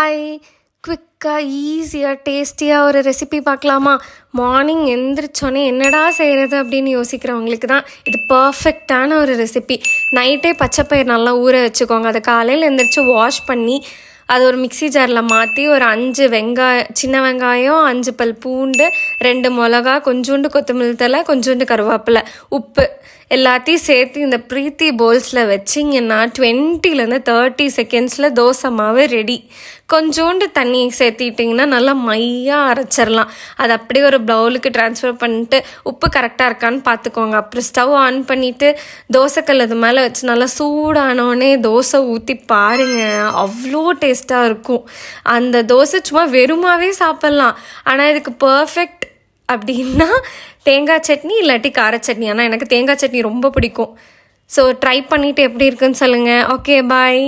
Hi, குவிக்காக ஈஸியாக டேஸ்டியாக ஒரு ரெசிபி பார்க்கலாமா? மார்னிங் எந்திரிச்சோன்னே என்னடா செய்கிறது அப்படின்னு யோசிக்கிறவங்களுக்கு தான் இது பர்ஃபெக்டான ஒரு ரெசிபி. நைட்டே பச்சைப்பயிர் நல்லா ஊற வச்சுக்கோங்க. அதை காலையில் எந்திரிச்சு வாஷ் பண்ணி அது ஒரு மிக்சி ஜாரில் மாற்றி ஒரு 5 சின்ன வெங்காயம், 5 பல் பூண்டு, 2 மிளகா, கொஞ்சோண்டு கொத்தமல்லி தழை, கொஞ்சோண்டு கருவேப்பிலை, உப்பு எல்லாத்தையும் சேர்த்து இந்த ப்ரீத்தி பவுல்ஸில் வச்சிங்கன்னா 20லேருந்து 30 செகண்ட்ஸில் தோசை மாவு ரெடி. கொஞ்சோண்டு தண்ணி சேர்த்திட்டிங்கன்னா நல்லா மையாக அரைச்சிடலாம். அது அப்படியே ஒரு பவுலுக்கு ட்ரான்ஸ்ஃபர் பண்ணிட்டு உப்பு கரெக்டாக இருக்கான்னு பார்த்துக்கோங்க. அப்புறம் ஸ்டவ் ஆன் பண்ணிவிட்டு தோசைக்கல் அது மேலே வச்சு நல்லா சூடானோடனே தோசை ஊற்றி பாருங்கள், அவ்வளோ டேஸ்ட்டாக இருக்கும். அந்த தோசை சும்மா வெறுமாவே சாப்பிட்லாம். ஆனால் இதுக்கு பர்ஃபெக்ட் அப்படின்னா தேங்காய் சட்னி இல்லாட்டி கார சட்னி. ஆனால் எனக்கு தேங்காய் சட்னி ரொம்ப பிடிக்கும். ஸோ ட்ரை பண்ணிவிட்டு எப்படி இருக்குன்னு சொல்லுங்கள். ஓகே, பாய்.